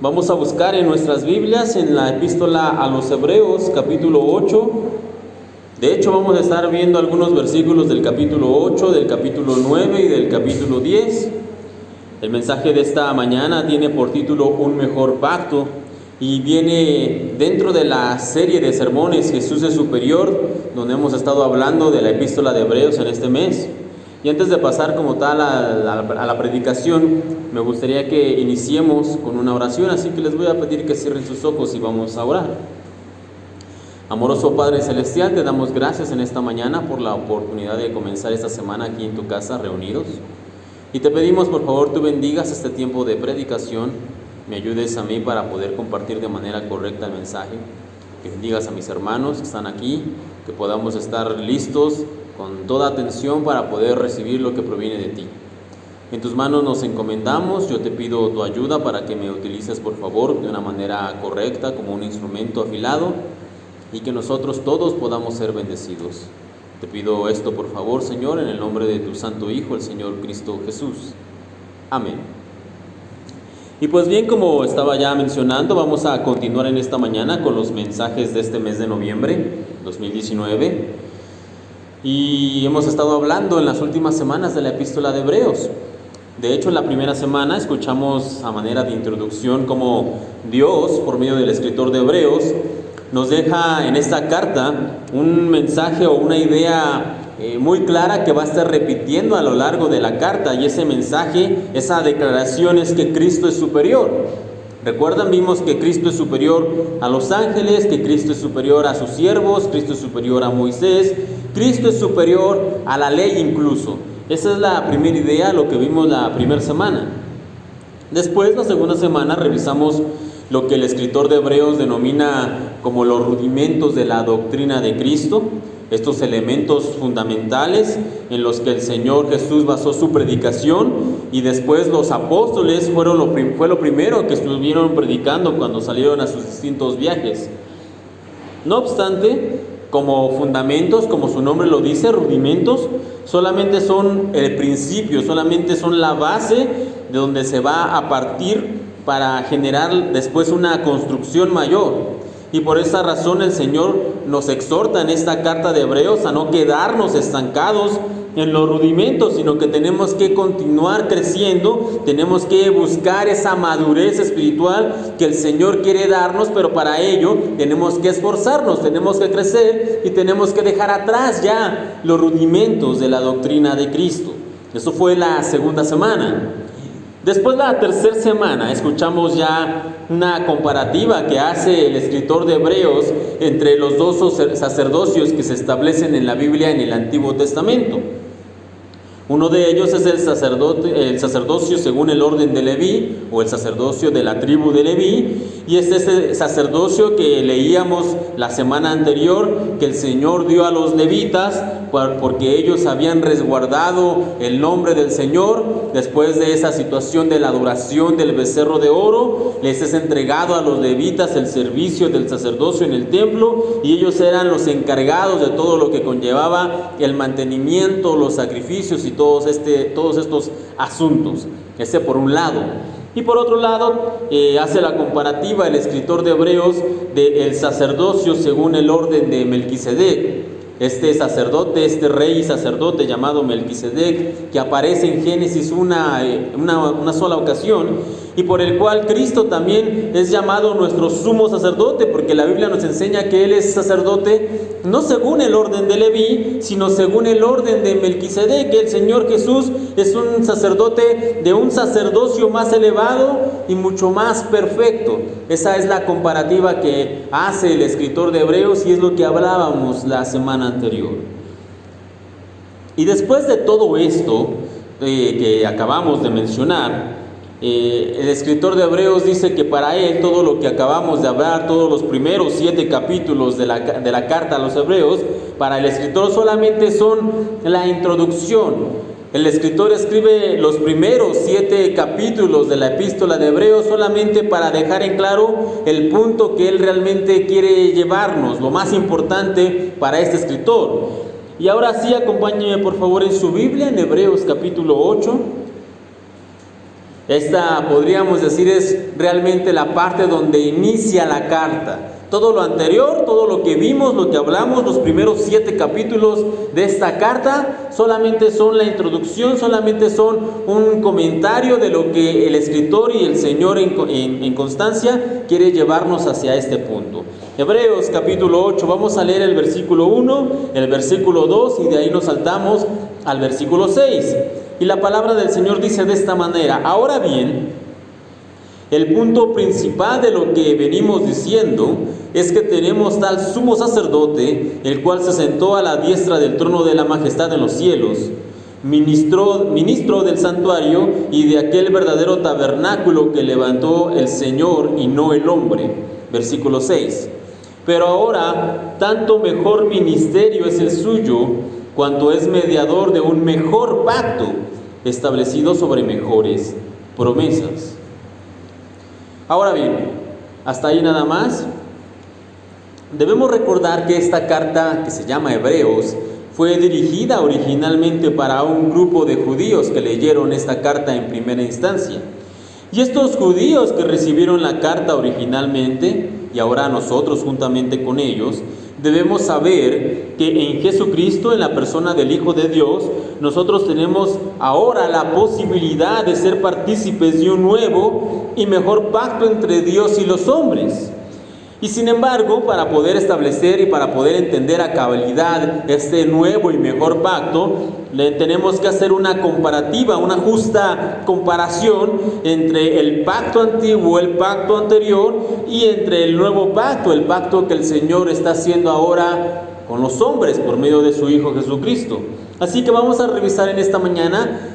Vamos a buscar en nuestras Biblias, en la epístola a los Hebreos, capítulo 8. De hecho, vamos a estar viendo algunos versículos del capítulo 8, del capítulo 9 y del capítulo 10. El mensaje de esta mañana tiene por título Un mejor pacto y viene dentro de la serie de sermones Jesús es superior, donde hemos estado hablando de la epístola de Hebreos en este mes. Y antes de pasar como tal a la predicación, me gustaría que iniciemos con una oración, así que les voy a pedir que cierren sus ojos y vamos a orar. Amoroso Padre Celestial, te damos gracias en esta mañana por la oportunidad de comenzar esta semana aquí en tu casa reunidos. Y te pedimos por favor tú bendigas este tiempo de predicación, me ayudes a mí para poder compartir de manera correcta el mensaje, que bendigas a mis hermanos que están aquí, que podamos estar listos con toda atención para poder recibir lo que proviene de ti. En tus manos nos encomendamos, yo te pido tu ayuda para que me utilices por favor de una manera correcta como un instrumento afilado y que nosotros todos podamos ser bendecidos. Te pido esto por favor, Señor, en el nombre de tu Santo Hijo, el Señor Cristo Jesús. Amén. Y pues bien, como estaba ya mencionando, vamos a continuar en esta mañana con los mensajes de este mes de noviembre 2019. Y hemos estado hablando en las últimas semanas de la epístola de Hebreos. De hecho, en la primera semana escuchamos a manera de introducción cómo Dios, por medio del escritor de Hebreos, nos deja en esta carta un mensaje o una idea muy clara que va a estar repitiendo a lo largo de la carta. Y ese mensaje, esa declaración es que Cristo es superior. ¿Recuerdan? Vimos que Cristo es superior a los ángeles, que Cristo es superior a sus siervos, Cristo es superior a Moisés, Cristo es superior a la ley incluso. Esa es la primera idea, lo que vimos la primera semana. Después, la segunda semana, revisamos lo que el escritor de Hebreos denomina como los rudimentos de la doctrina de Cristo, estos elementos fundamentales en los que el Señor Jesús basó su predicación, y después los apóstoles fue lo primero que estuvieron predicando cuando salieron a sus distintos viajes. No obstante, como fundamentos, como su nombre lo dice, rudimentos, solamente son el principio, solamente son la base de donde se va a partir para generar después una construcción mayor. Y por esa razón el Señor nos exhorta en esta carta de Hebreos a no quedarnos estancados en los rudimentos, sino que tenemos que continuar creciendo, tenemos que buscar esa madurez espiritual que el Señor quiere darnos, pero para ello tenemos que esforzarnos, tenemos que crecer y tenemos que dejar atrás ya los rudimentos de la doctrina de Cristo. Eso fue la segunda semana. Después, la tercera semana, escuchamos ya una comparativa que hace el escritor de Hebreos entre los dos sacerdocios que se establecen en la Biblia en el Antiguo Testamento. Uno de ellos es el sacerdocio según el orden de Leví, o el sacerdocio de la tribu de Leví, y es ese sacerdocio que leíamos la semana anterior, que el Señor dio a los levitas, porque ellos habían resguardado el nombre del Señor. Después de esa situación de la adoración del becerro de oro, les es entregado a los levitas el servicio del sacerdocio en el templo, y ellos eran los encargados de todo lo que conllevaba el mantenimiento, los sacrificios y todos estos asuntos. Ese por un lado. Y por otro lado, hace la comparativa el escritor de Hebreos del sacerdocio según el orden de Melquisedec. Este sacerdote, este rey y sacerdote llamado Melquisedec, que aparece en Génesis una sola ocasión, y por el cual Cristo también es llamado nuestro sumo sacerdote, porque la Biblia nos enseña que Él es sacerdote no según el orden de Leví, sino según el orden de Melquisedec, que el Señor Jesús es un sacerdote de un sacerdocio más elevado y mucho más perfecto. Esa es la comparativa que hace el escritor de Hebreos, y es lo que hablábamos la semana anterior. Y después de todo esto que acabamos de mencionar, el escritor de Hebreos dice que para él todo lo que acabamos de hablar, todos los primeros 7 capítulos de la carta a los Hebreos, para el escritor solamente son la introducción. El escritor escribe los primeros 7 capítulos de la epístola de Hebreos solamente para dejar en claro el punto que él realmente quiere llevarnos, lo más importante para este escritor. Y ahora sí, acompáñenme por favor en su Biblia, en Hebreos capítulo 8. Esta, podríamos decir, es realmente la parte donde inicia la carta. Todo lo anterior, todo lo que vimos, lo que hablamos, los primeros 7 capítulos de esta carta, solamente son la introducción, solamente son un comentario de lo que el escritor y el Señor en constancia quiere llevarnos hacia este punto. Hebreos capítulo 8, vamos a leer el versículo 1, el versículo 2 y de ahí nos saltamos al versículo 6. Y la palabra del Señor dice de esta manera: ahora bien, el punto principal de lo que venimos diciendo es que tenemos tal sumo sacerdote, el cual se sentó a la diestra del trono de la majestad en los cielos, ministro del santuario y de aquel verdadero tabernáculo que levantó el Señor y no el hombre. Versículo 6. Pero ahora, tanto mejor ministerio es el suyo, cuanto es mediador de un mejor pacto, establecido sobre mejores promesas. Ahora bien, hasta ahí nada más. Debemos recordar que esta carta, que se llama Hebreos, fue dirigida originalmente para un grupo de judíos que leyeron esta carta en primera instancia. Y estos judíos que recibieron la carta originalmente, y ahora nosotros juntamente con ellos, debemos saber que en Jesucristo, en la persona del Hijo de Dios, nosotros tenemos ahora la posibilidad de ser partícipes de un nuevo y mejor pacto entre Dios y los hombres. Y sin embargo, para poder establecer y para poder entender a cabalidad este nuevo y mejor pacto, tenemos que hacer una comparativa, una justa comparación entre el pacto antiguo, el pacto anterior, y entre el nuevo pacto, el pacto que el Señor está haciendo ahora con los hombres por medio de su Hijo Jesucristo. Así que vamos a revisar en esta mañana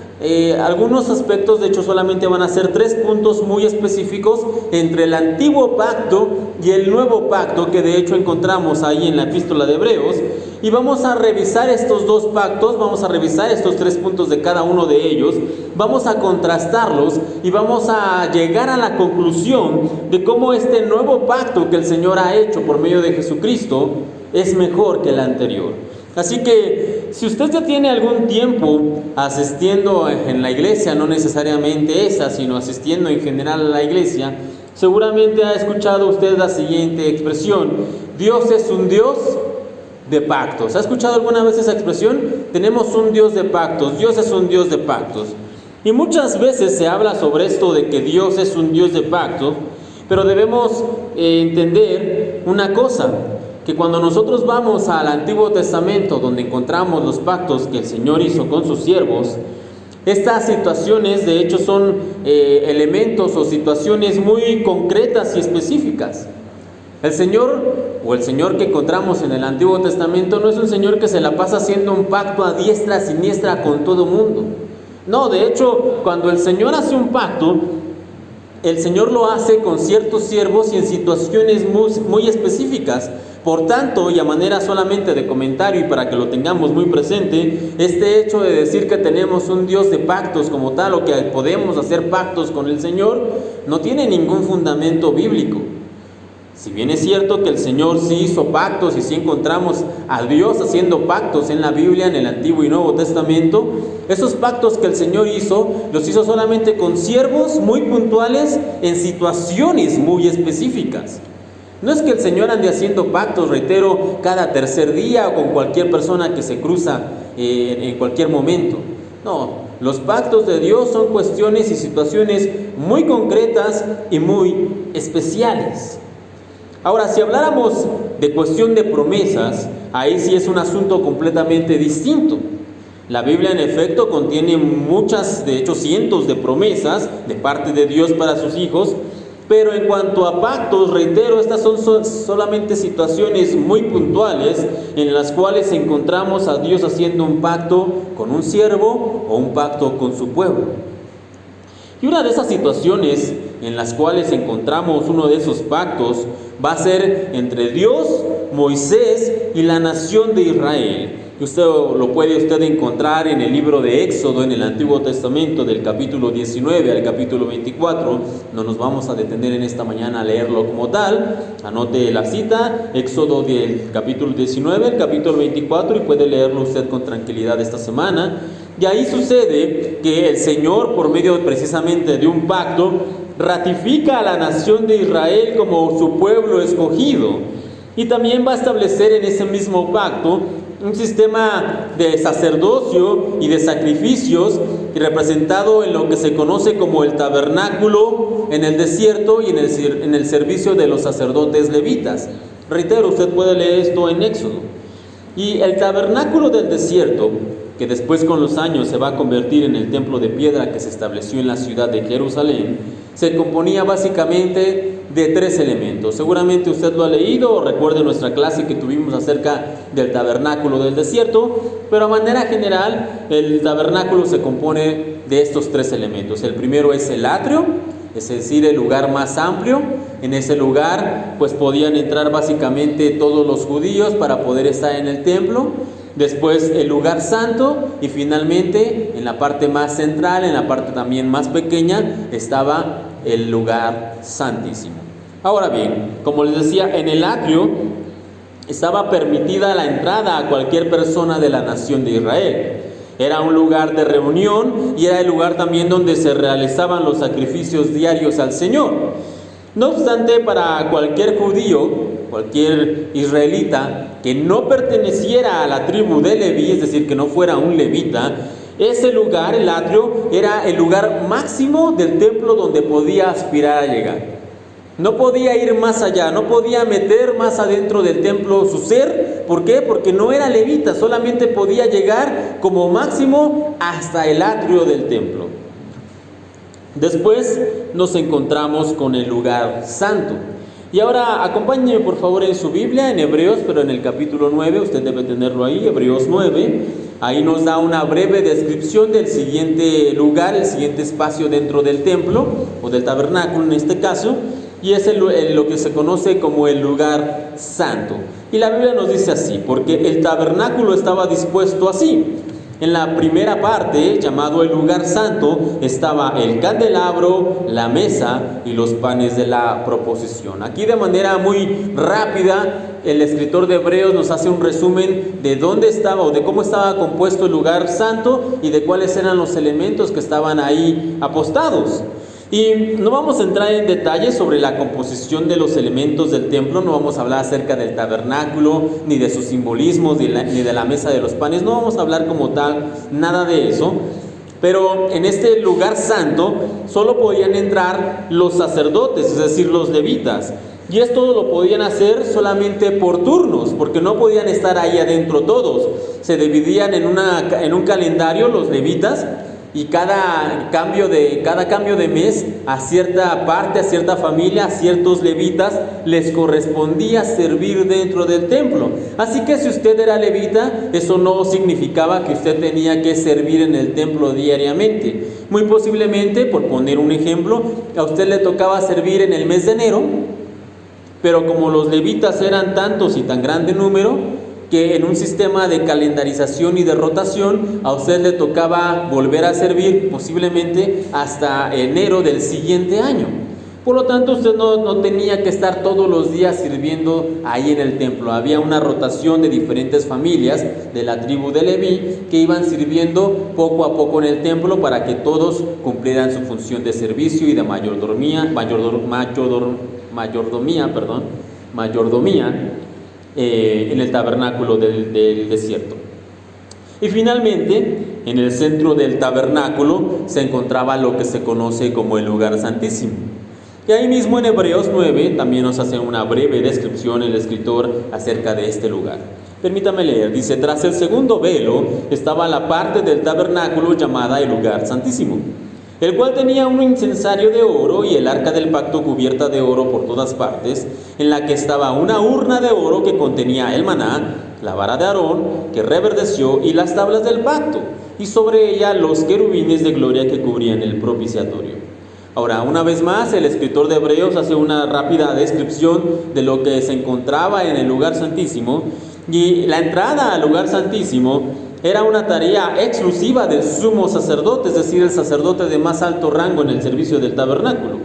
algunos aspectos. De hecho solamente van a ser 3 puntos muy específicos entre el antiguo pacto y el nuevo pacto, que de hecho encontramos ahí en la epístola de Hebreos, y vamos a revisar estos 2 pactos, vamos a revisar estos 3 puntos de cada uno de ellos, vamos a contrastarlos y vamos a llegar a la conclusión de cómo este nuevo pacto que el Señor ha hecho por medio de Jesucristo es mejor que el anterior. Así que si usted ya tiene algún tiempo asistiendo en la iglesia, no necesariamente esa, sino asistiendo en general a la iglesia, seguramente ha escuchado usted la siguiente expresión: Dios es un Dios de pactos. ¿Ha escuchado alguna vez esa expresión? Tenemos un Dios de pactos, Dios es un Dios de pactos. Y muchas veces se habla sobre esto de que Dios es un Dios de pactos, pero debemos entender una cosa, que cuando nosotros vamos al Antiguo Testamento, donde encontramos los pactos que el Señor hizo con sus siervos, estas situaciones de hecho son elementos o situaciones muy concretas y específicas. El Señor que encontramos en el Antiguo Testamento no es un Señor que se la pasa haciendo un pacto a diestra siniestra con todo mundo. No, de hecho, cuando el Señor hace un pacto, el Señor lo hace con ciertos siervos y en situaciones muy específicas. Por tanto, y a manera solamente de comentario y para que lo tengamos muy presente, este hecho de decir que tenemos un Dios de pactos como tal, o que podemos hacer pactos con el Señor, no tiene ningún fundamento bíblico. Si bien es cierto que el Señor sí hizo pactos y sí encontramos a Dios haciendo pactos en la Biblia, en el Antiguo y Nuevo Testamento, esos pactos que el Señor hizo, los hizo solamente con siervos muy puntuales en situaciones muy específicas. No es que el Señor ande haciendo pactos, reitero, cada tercer día o con cualquier persona que se cruza en cualquier momento. No, los pactos de Dios son cuestiones y situaciones muy concretas y muy especiales. Ahora, si habláramos de cuestión de promesas, ahí sí es un asunto completamente distinto. La Biblia en efecto contiene muchas, de hecho cientos de promesas de parte de Dios para sus hijos, pero en cuanto a pactos, reitero, estas son solamente situaciones muy puntuales en las cuales encontramos a Dios haciendo un pacto con un siervo o un pacto con su pueblo. Y una de esas situaciones en las cuales encontramos uno de esos pactos va a ser entre Dios, Moisés y la nación de Israel. Usted lo puede encontrar en el libro de Éxodo, en el Antiguo Testamento, del capítulo 19 al capítulo 24. No nos vamos a detener en esta mañana a leerlo como tal. Anote la cita, Éxodo del capítulo 19 al capítulo 24, y puede leerlo usted con tranquilidad esta semana. Y ahí sucede que el Señor, por medio precisamente de un pacto, ratifica a la nación de Israel como su pueblo escogido. Y también va a establecer en ese mismo pacto un sistema de sacerdocio y de sacrificios representado en lo que se conoce como el tabernáculo en el desierto y en el servicio de los sacerdotes levitas. Reitero, usted puede leer esto en Éxodo. Y el tabernáculo del desierto, que después con los años se va a convertir en el templo de piedra que se estableció en la ciudad de Jerusalén, se componía básicamente de 3 elementos. Seguramente usted lo ha leído o recuerde nuestra clase que tuvimos acerca del tabernáculo del desierto, pero a manera general el tabernáculo se compone de estos 3 elementos. El primero es el atrio, es decir, el lugar más amplio. En ese lugar pues podían entrar básicamente todos los judíos para poder estar en el templo. Después el lugar santo y finalmente en la parte más central, en la parte también más pequeña, estaba el lugar santísimo. Ahora bien, como les decía, en el atrio estaba permitida la entrada a cualquier persona de la nación de Israel. Era un lugar de reunión y era el lugar también donde se realizaban los sacrificios diarios al Señor. No obstante, para cualquier judío, cualquier israelita que no perteneciera a la tribu de Leví, es decir, que no fuera un levita, ese lugar, el atrio, era el lugar máximo del templo donde podía aspirar a llegar. No podía ir más allá, no podía meter más adentro del templo su ser. ¿Por qué? Porque no era levita, solamente podía llegar como máximo hasta el atrio del templo. Después nos encontramos con el lugar santo. Y ahora acompáñenme por favor en su Biblia, en Hebreos, pero en el capítulo 9, usted debe tenerlo ahí, Hebreos 9. Ahí nos da una breve descripción del siguiente lugar, el siguiente espacio dentro del templo, o del tabernáculo en este caso, y es lo que se conoce como el lugar santo. Y la Biblia nos dice así, porque el tabernáculo estaba dispuesto así. En la primera parte, llamado el lugar santo, estaba el candelabro, la mesa y los panes de la proposición. Aquí de manera muy rápida, el escritor de Hebreos nos hace un resumen de dónde estaba o de cómo estaba compuesto el lugar santo y de cuáles eran los elementos que estaban ahí apostados. Y no vamos a entrar en detalles sobre la composición de los elementos del templo, no vamos a hablar acerca del tabernáculo, ni de sus simbolismos, ni de la mesa de los panes, no vamos a hablar como tal, nada de eso. Pero en este lugar santo solo podían entrar los sacerdotes, es decir, los levitas. Y esto lo podían hacer solamente por turnos, porque no podían estar ahí adentro todos. Se dividían en un calendario los levitas, y cada cambio de mes a cierta parte, a cierta familia, a ciertos levitas les correspondía servir dentro del templo. Así que si usted era levita, eso no significaba que usted tenía que servir en el templo diariamente. Muy posiblemente, por poner un ejemplo, a usted le tocaba servir en el mes de enero, pero como los levitas eran tantos y tan grande número, que en un sistema de calendarización y de rotación a usted le tocaba volver a servir posiblemente hasta enero del siguiente año. Por lo tanto, usted no tenía que estar todos los días sirviendo ahí en el templo. Había una rotación de diferentes familias de la tribu de Leví que iban sirviendo poco a poco en el templo para que todos cumplieran su función de servicio y de mayordomía en el tabernáculo del desierto. Y finalmente, en el centro del tabernáculo se encontraba lo que se conoce como el lugar santísimo. Y ahí mismo en Hebreos 9 también nos hace una breve descripción el escritor acerca de este lugar. Permítame leer, dice: tras el segundo velo estaba la parte del tabernáculo llamada el lugar santísimo, el cual tenía un incensario de oro y el arca del pacto cubierta de oro por todas partes, en la que estaba una urna de oro que contenía el maná, la vara de Aarón que reverdeció y las tablas del pacto, y sobre ella los querubines de gloria que cubrían el propiciatorio. Ahora, una vez más, el escritor de Hebreos hace una rápida descripción de lo que se encontraba en el lugar santísimo, y la entrada al lugar santísimo era una tarea exclusiva del sumo sacerdote, es decir, el sacerdote de más alto rango en el servicio del tabernáculo.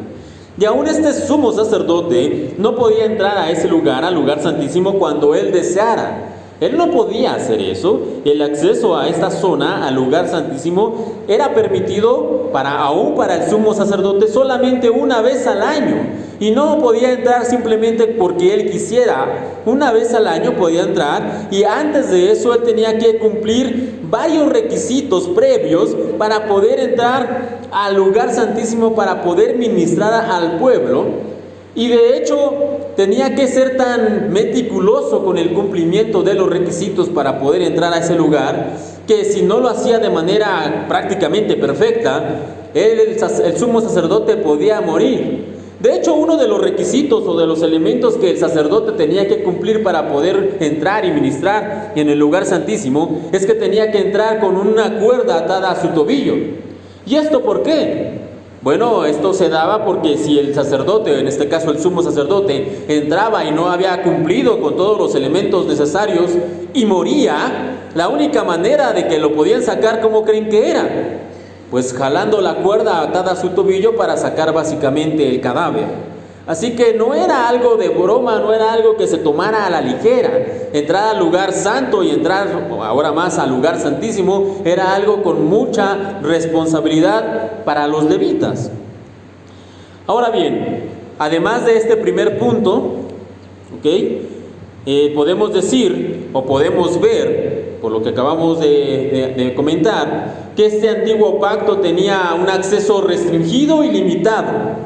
Y aún este sumo sacerdote no podía entrar a ese lugar, al lugar santísimo, cuando él deseara. Él no podía hacer eso. El acceso a esta zona, al lugar santísimo, era permitido aún para el sumo sacerdote solamente una vez al año. Y no podía entrar simplemente porque él quisiera. Una vez al año podía entrar, y antes de eso él tenía que cumplir varios requisitos previos para poder entrar al lugar santísimo, para poder ministrar al pueblo. Y de hecho tenía que ser tan meticuloso con el cumplimiento de los requisitos para poder entrar a ese lugar, que si no lo hacía de manera prácticamente perfecta, el sumo sacerdote podía morir. De hecho, uno de los requisitos o de los elementos que el sacerdote tenía que cumplir para poder entrar y ministrar en el lugar santísimo es que tenía que entrar con una cuerda atada a su tobillo. ¿Y esto por qué? Bueno, esto se daba porque si el sacerdote, en este caso el sumo sacerdote, entraba y no había cumplido con todos los elementos necesarios y moría, la única manera de que lo podían sacar, ¿cómo creen que era? Pues jalando la cuerda atada a su tobillo para sacar básicamente el cadáver. Así que no era algo de broma, no era algo que se tomara a la ligera. Entrar al lugar santo y entrar ahora más al lugar santísimo era algo con mucha responsabilidad para los levitas. Ahora bien, además de este primer punto, podemos decir o podemos ver, por lo que acabamos de comentar, que este antiguo pacto tenía un acceso restringido y limitado.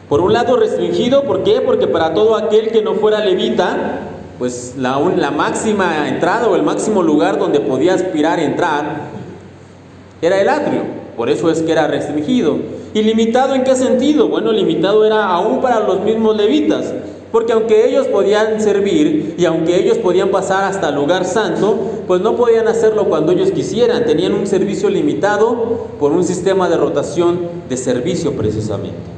Por un lado restringido, ¿por qué? Porque para todo aquel que no fuera levita, pues la máxima entrada o el máximo lugar donde podía aspirar a entrar era el atrio. Por eso es que era restringido. ¿Y limitado en qué sentido? Bueno, limitado era aún para los mismos levitas, porque aunque ellos podían servir y aunque ellos podían pasar hasta el lugar santo, pues no podían hacerlo cuando ellos quisieran. Tenían un servicio limitado por un sistema de rotación de servicio precisamente.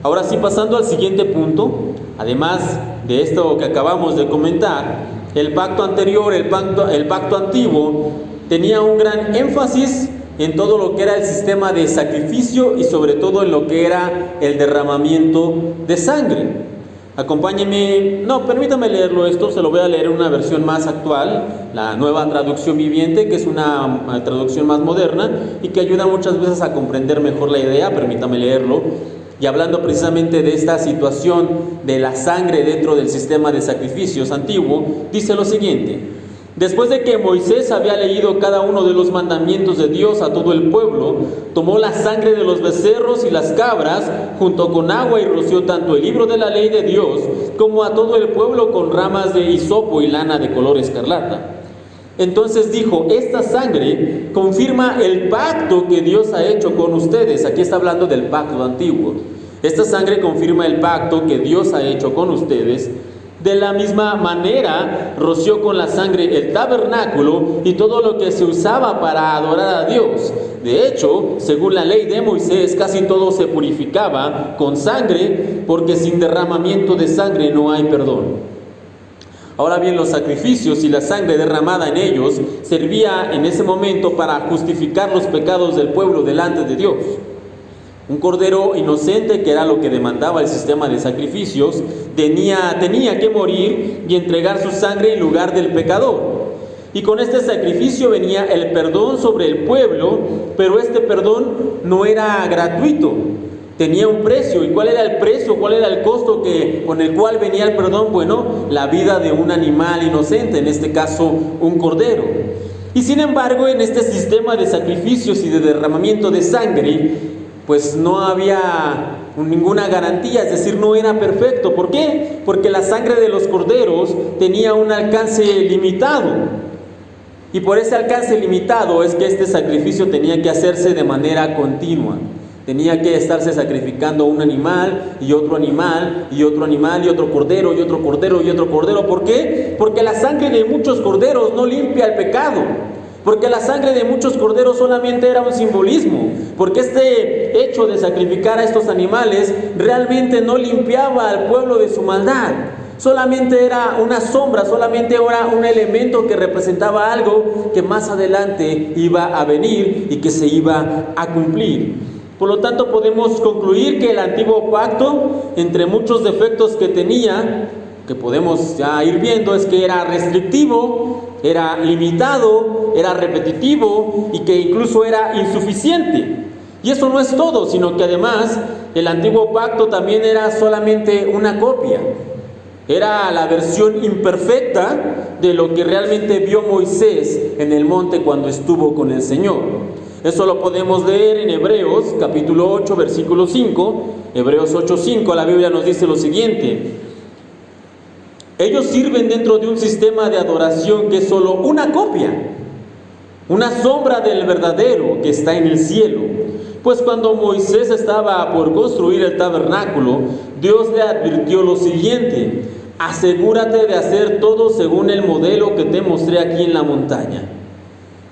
Ahora sí, pasando al siguiente punto, además de esto que acabamos de comentar, el pacto anterior, el pacto antiguo, tenía un gran énfasis en todo lo que era el sistema de sacrificio y sobre todo en lo que era el derramamiento de sangre. Acompáñenme, permítame leerlo esto, se lo voy a leer en una versión más actual, la Nueva Traducción Viviente, que es una traducción más moderna y que ayuda muchas veces a comprender mejor la idea. Permítame leerlo. Y hablando precisamente de esta situación de la sangre dentro del sistema de sacrificios antiguo, dice lo siguiente: después de que Moisés había leído cada uno de los mandamientos de Dios a todo el pueblo, tomó la sangre de los becerros y las cabras junto con agua y roció tanto el libro de la ley de Dios como a todo el pueblo con ramas de hisopo y lana de color escarlata. Entonces dijo: esta sangre confirma el pacto que Dios ha hecho con ustedes. Aquí está hablando del pacto antiguo. Esta sangre confirma el pacto que Dios ha hecho con ustedes. De la misma manera roció con la sangre el tabernáculo y todo lo que se usaba para adorar a Dios. De hecho, según la ley de Moisés, casi todo se purificaba con sangre, porque sin derramamiento de sangre no hay perdón. Ahora bien, los sacrificios y la sangre derramada en ellos servía en ese momento para justificar los pecados del pueblo delante de Dios. Un cordero inocente, que era lo que demandaba el sistema de sacrificios, tenía que morir y entregar su sangre en lugar del pecador. Y con este sacrificio venía el perdón sobre el pueblo, pero este perdón no era gratuito. Tenía un precio. ¿Y cuál era el precio? ¿Cuál era el costo con el cual venía el perdón? Bueno, la vida de un animal inocente, en este caso un cordero. Y sin embargo, en este sistema de sacrificios y de derramamiento de sangre, pues no había ninguna garantía, es decir, no era perfecto. ¿Por qué? Porque la sangre de los corderos tenía un alcance limitado. Y por ese alcance limitado es que este sacrificio tenía que hacerse de manera continua. Tenía que estarse sacrificando un animal y otro animal y otro animal y otro cordero y otro cordero y otro cordero. ¿Por qué? Porque la sangre de muchos corderos no limpia el pecado. Porque la sangre de muchos corderos solamente era un simbolismo. Porque este hecho de sacrificar a estos animales realmente no limpiaba al pueblo de su maldad. Solamente era una sombra, solamente era un elemento que representaba algo que más adelante iba a venir y que se iba a cumplir. Por lo tanto, podemos concluir que el antiguo pacto, entre muchos defectos que tenía, que podemos ya ir viendo es que era restrictivo, era limitado, era repetitivo y que incluso era insuficiente. Y eso no es todo, sino que además el antiguo pacto también era solamente una copia. Era la versión imperfecta de lo que realmente vio Moisés en el monte cuando estuvo con el Señor. Eso lo podemos leer en Hebreos capítulo 8, versículo 5. Hebreos 8:5, la Biblia nos dice lo siguiente: ellos sirven dentro de un sistema de adoración que es solo una copia, una sombra del verdadero que está en el cielo. Pues cuando Moisés estaba por construir el tabernáculo, Dios le advirtió lo siguiente: asegúrate de hacer todo según el modelo que te mostré aquí en la montaña.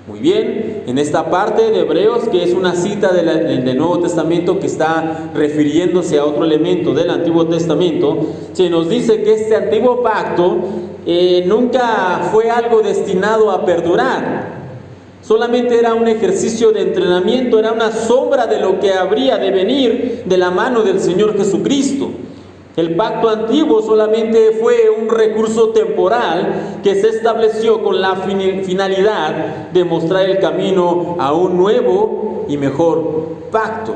Muy bien, en esta parte de Hebreos, que es una cita del Nuevo Testamento que está refiriéndose a otro elemento del Antiguo Testamento, se nos dice que este antiguo pacto nunca fue algo destinado a perdurar. Solamente era un ejercicio de entrenamiento, era una sombra de lo que habría de venir de la mano del Señor Jesucristo. El pacto antiguo solamente fue un recurso temporal que se estableció con la finalidad de mostrar el camino a un nuevo y mejor pacto.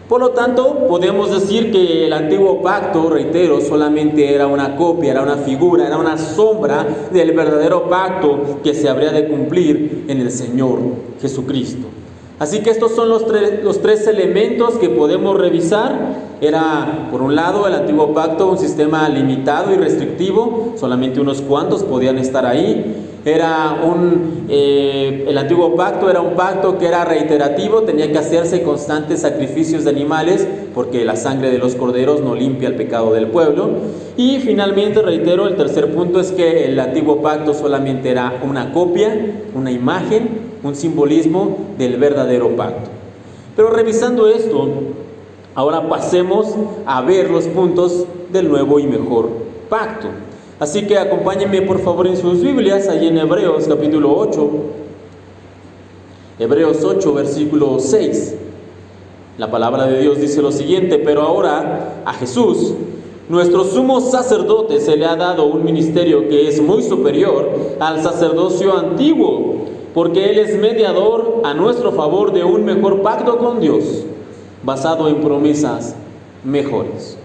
Por lo tanto, podemos decir que el antiguo pacto, reitero, solamente era una copia, era una figura, era una sombra del verdadero pacto que se habría de cumplir en el Señor Jesucristo. Así que estos son los tres elementos que podemos revisar. Era, por un lado, el antiguo pacto, un sistema limitado y restrictivo, solamente unos cuantos podían estar ahí. El antiguo pacto era un pacto que era reiterativo, tenía que hacerse constantes sacrificios de animales, porque la sangre de los corderos no limpia el pecado del pueblo. Y finalmente, reitero, el tercer punto es que el antiguo pacto solamente era una copia, una imagen, un simbolismo del verdadero pacto. Pero revisando esto, ahora pasemos a ver los puntos del nuevo y mejor pacto. Así que acompáñenme por favor en sus Biblias, allí en Hebreos capítulo 8. Hebreos 8, versículo 6. La palabra de Dios dice lo siguiente: pero ahora a Jesús, nuestro sumo sacerdote, se le ha dado un ministerio que es muy superior al sacerdocio antiguo, porque Él es mediador a nuestro favor de un mejor pacto con Dios, basado en promesas mejores.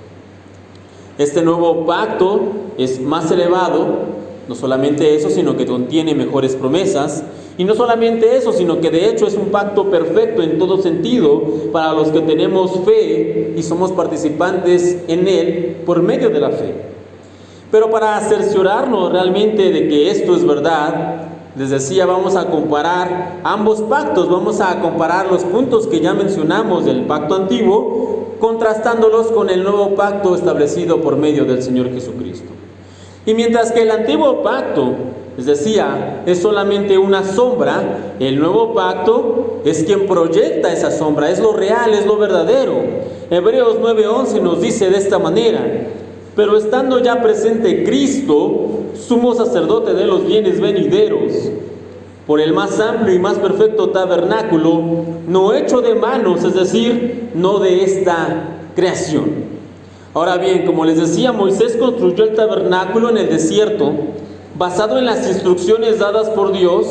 Este nuevo pacto es más elevado, no solamente eso, sino que contiene mejores promesas, y no solamente eso, sino que de hecho es un pacto perfecto en todo sentido para los que tenemos fe y somos participantes en él por medio de la fe. Pero para cerciorarnos realmente de que esto es verdad, les decía, vamos a comparar ambos pactos, vamos a comparar los puntos que ya mencionamos del pacto antiguo, contrastándolos con el nuevo pacto establecido por medio del Señor Jesucristo. Y mientras que el antiguo pacto, les decía, es solamente una sombra, el nuevo pacto es quien proyecta esa sombra, es lo real, es lo verdadero. Hebreos 9:11 nos dice de esta manera: pero estando ya presente Cristo, sumo sacerdote de los bienes venideros, por el más amplio y más perfecto tabernáculo, no hecho de manos, es decir, no de esta creación. Ahora bien, como les decía, Moisés construyó el tabernáculo en el desierto, basado en las instrucciones dadas por Dios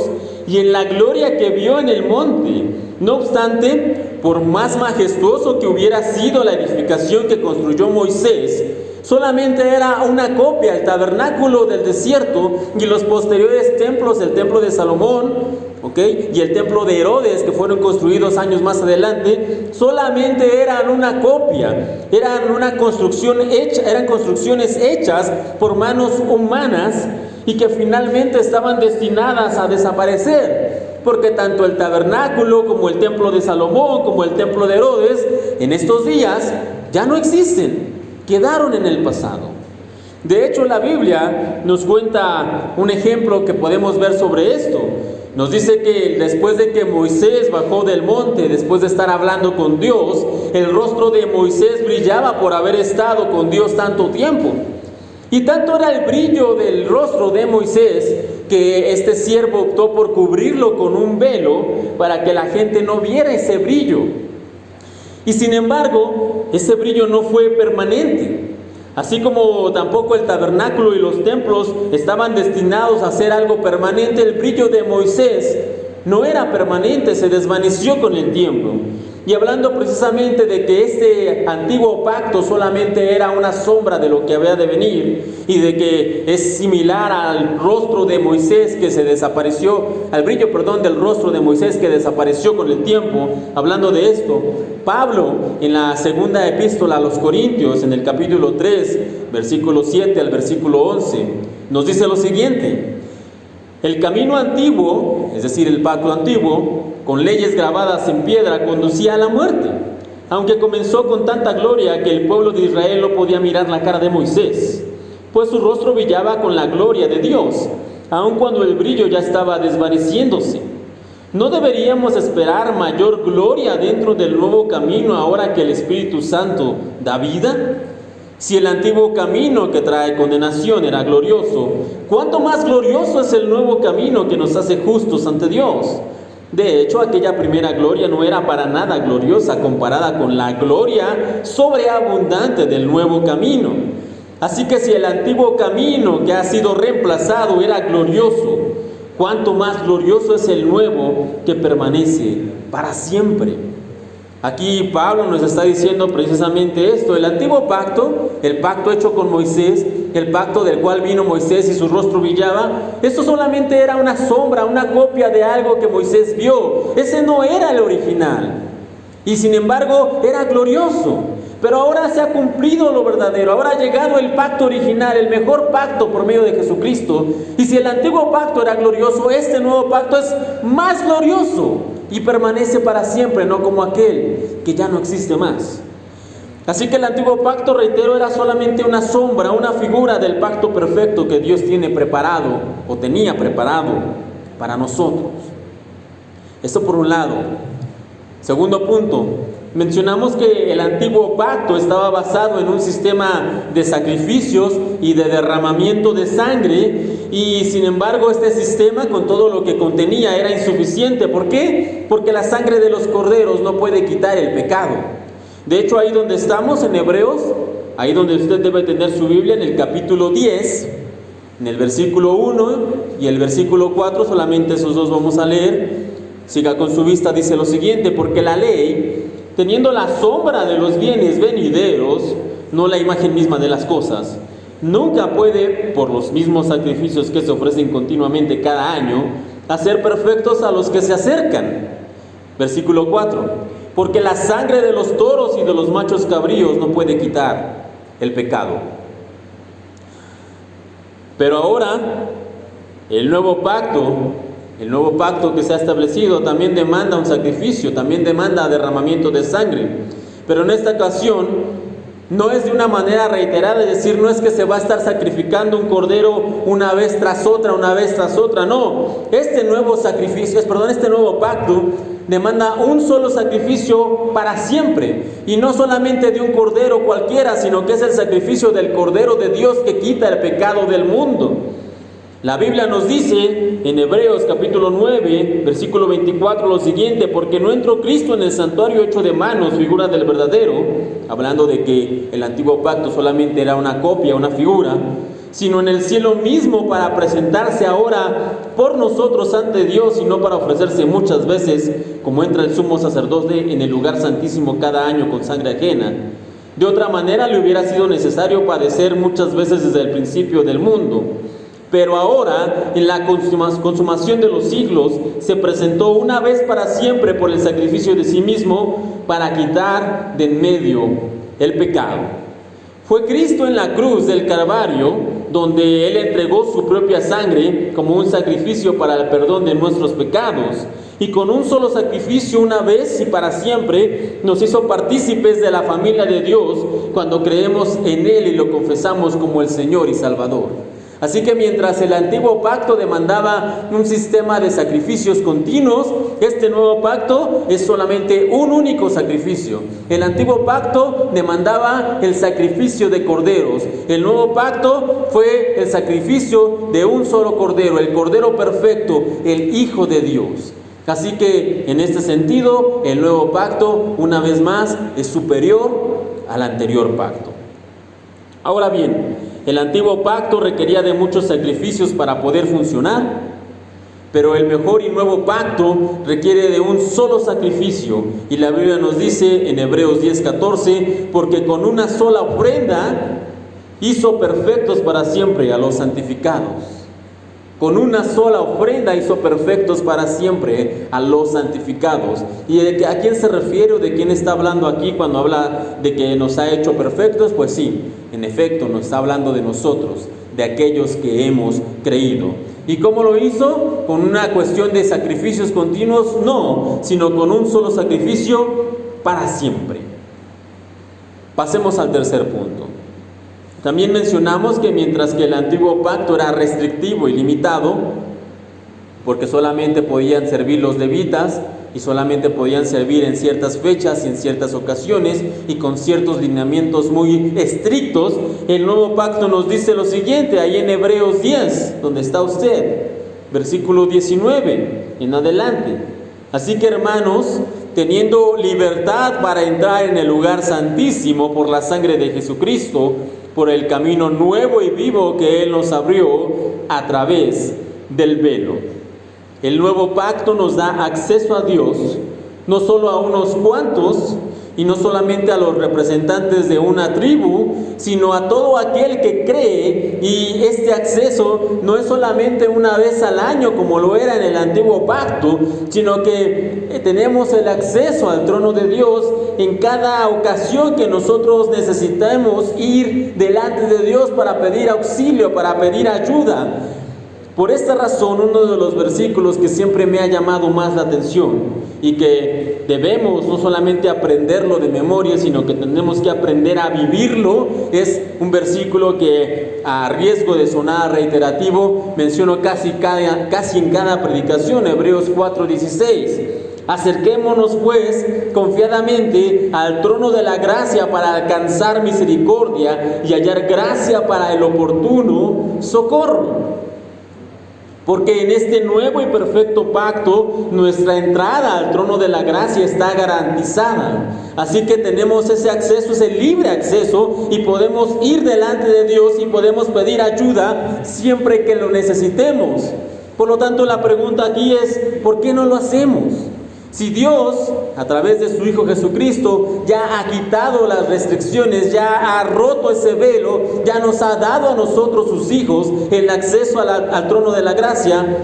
y en la gloria que vio en el monte. No obstante, por más majestuoso que hubiera sido la edificación que construyó Moisés, solamente era una copia. El tabernáculo del desierto y los posteriores templos, el templo de Salomón, y el templo de Herodes, que fueron construidos años más adelante, solamente eran una copia, eran construcciones hechas por manos humanas y que finalmente estaban destinadas a desaparecer, porque tanto el tabernáculo como el templo de Salomón como el templo de Herodes en estos días ya no existen, quedaron en el pasado. De hecho, la Biblia nos cuenta un ejemplo que podemos ver sobre esto. Nos dice que después de que Moisés bajó del monte, después de estar hablando con Dios, el rostro de Moisés brillaba por haber estado con Dios tanto tiempo. Y tanto era el brillo del rostro de Moisés que este siervo optó por cubrirlo con un velo para que la gente no viera ese brillo. Y sin embargo, ese brillo no fue permanente. Así como tampoco el tabernáculo y los templos estaban destinados a ser algo permanente, el brillo de Moisés no era permanente, se desvaneció con el tiempo. Y hablando precisamente de que este antiguo pacto solamente era una sombra de lo que había de venir, y de que es similar al rostro de Moisés que se desapareció, al brillo, del rostro de Moisés que desapareció con el tiempo. Hablando de esto, Pablo en la segunda epístola a los Corintios, en el capítulo 3, versículo 7 al versículo 11, nos dice lo siguiente: el camino antiguo, es decir, el pacto antiguo, con leyes grabadas en piedra, conducía a la muerte, aunque comenzó con tanta gloria que el pueblo de Israel no podía mirar la cara de Moisés, pues su rostro brillaba con la gloria de Dios, aun cuando el brillo ya estaba desvaneciéndose. ¿No deberíamos esperar mayor gloria dentro del nuevo camino ahora que el Espíritu Santo da vida? Si el antiguo camino que trae condenación era glorioso, ¿cuánto más glorioso es el nuevo camino que nos hace justos ante Dios? De hecho, aquella primera gloria no era para nada gloriosa comparada con la gloria sobreabundante del nuevo camino. Así que si el antiguo camino que ha sido reemplazado era glorioso, ¿cuánto más glorioso es el nuevo que permanece para siempre? Aquí Pablo nos está diciendo precisamente esto: el antiguo pacto, el pacto hecho con Moisés, el pacto del cual vino Moisés y su rostro brillaba, esto solamente era una sombra, una copia de algo que Moisés vio. Ese no era el original, y sin embargo era glorioso. Pero ahora se ha cumplido lo verdadero, ahora ha llegado el pacto original, el mejor pacto por medio de Jesucristo. Y si el antiguo pacto era glorioso, este nuevo pacto es más glorioso y permanece para siempre, no como aquel que ya no existe más. Así que el antiguo pacto, reitero, era solamente una sombra, una figura del pacto perfecto que Dios tiene preparado o tenía preparado para nosotros. Esto por un lado. Segundo punto, mencionamos que el antiguo pacto estaba basado en un sistema de sacrificios y de derramamiento de sangre, y sin embargo este sistema, con todo lo que contenía, era insuficiente. ¿Por qué? Porque la sangre de los corderos no puede quitar el pecado. De hecho, ahí donde estamos en Hebreos, ahí donde usted debe tener su Biblia, en el capítulo 10, en el versículo 1 y el versículo 4, solamente esos dos vamos a leer. Siga con su vista, dice lo siguiente: porque la ley, teniendo la sombra de los bienes venideros, no la imagen misma de las cosas, nunca puede, por los mismos sacrificios que se ofrecen continuamente cada año, hacer perfectos a los que se acercan. Versículo 4: porque la sangre de los toros y de los machos cabríos no puede quitar el pecado. Pero ahora, el nuevo pacto que se ha establecido también demanda un sacrificio, también demanda derramamiento de sangre. Pero en esta ocasión no es de una manera reiterada, es decir, no es que se va a estar sacrificando un cordero una vez tras otra, no. Este nuevo pacto demanda un solo sacrificio para siempre, y no solamente de un cordero cualquiera, sino que es el sacrificio del Cordero de Dios que quita el pecado del mundo. La Biblia nos dice en Hebreos capítulo 9, versículo 24 lo siguiente: porque no entró Cristo en el santuario hecho de manos, figura del verdadero, hablando de que el antiguo pacto solamente era una copia, una figura, sino en el cielo mismo, para presentarse ahora por nosotros ante Dios, y no para ofrecerse muchas veces, como entra el sumo sacerdote en el lugar santísimo cada año con sangre ajena. De otra manera le hubiera sido necesario padecer muchas veces desde el principio del mundo. Pero ahora, en la consumación de los siglos, se presentó una vez para siempre por el sacrificio de sí mismo, para quitar de en medio el pecado. Fue Cristo en la cruz del Calvario, donde Él entregó su propia sangre como un sacrificio para el perdón de nuestros pecados, y con un solo sacrificio, una vez y para siempre, nos hizo partícipes de la familia de Dios cuando creemos en Él y lo confesamos como el Señor y Salvador. Así que mientras el antiguo pacto demandaba un sistema de sacrificios continuos, este nuevo pacto es solamente un único sacrificio. El antiguo pacto demandaba el sacrificio de corderos. El nuevo pacto fue el sacrificio de un solo cordero, el cordero perfecto, el Hijo de Dios. Así que en este sentido, el nuevo pacto, una vez más, es superior al anterior pacto. Ahora bien, el antiguo pacto requería de muchos sacrificios para poder funcionar, pero el mejor y nuevo pacto requiere de un solo sacrificio. Y la Biblia nos dice en Hebreos 10:14, porque con una sola ofrenda hizo perfectos para siempre a los santificados. Con una sola ofrenda hizo perfectos para siempre a los santificados. ¿Y a quién se refiere o de quién está hablando aquí cuando habla de que nos ha hecho perfectos? Pues sí, en efecto nos está hablando de nosotros, de aquellos que hemos creído. ¿Y cómo lo hizo? ¿Con una cuestión de sacrificios continuos? No, sino con un solo sacrificio para siempre. Pasemos al tercer punto. También mencionamos que mientras que el antiguo pacto era restrictivo y limitado, porque solamente podían servir los levitas y solamente podían servir en ciertas fechas y en ciertas ocasiones y con ciertos lineamientos muy estrictos, el nuevo pacto nos dice lo siguiente, ahí en Hebreos 10, donde está usted, versículo 19 en adelante. Así que, hermanos, teniendo libertad para entrar en el lugar santísimo por la sangre de Jesucristo, por el camino nuevo y vivo que Él nos abrió a través del velo. El nuevo pacto nos da acceso a Dios, no solo a unos cuantos, y no solamente a los representantes de una tribu, sino a todo aquel que cree, y este acceso no es solamente una vez al año como lo era en el antiguo pacto, sino que tenemos el acceso al trono de Dios en cada ocasión que nosotros necesitamos ir delante de Dios para pedir auxilio, para pedir ayuda. Por esta razón, uno de los versículos que siempre me ha llamado más la atención y que debemos no solamente aprenderlo de memoria, sino que tenemos que aprender a vivirlo, es un versículo que, a riesgo de sonar reiterativo, menciono casi en cada predicación, Hebreos 4:16. Acerquémonos pues confiadamente al trono de la gracia para alcanzar misericordia y hallar gracia para el oportuno socorro. Porque en este nuevo y perfecto pacto nuestra entrada al trono de la gracia está garantizada. Así que tenemos ese acceso, ese libre acceso, y podemos ir delante de Dios y podemos pedir ayuda siempre que lo necesitemos. Por lo tanto, la pregunta aquí es, ¿por qué no lo hacemos? Si Dios, a través de su Hijo Jesucristo, ya ha quitado las restricciones, ya ha roto ese velo, ya nos ha dado a nosotros, sus hijos, el acceso al trono de la gracia,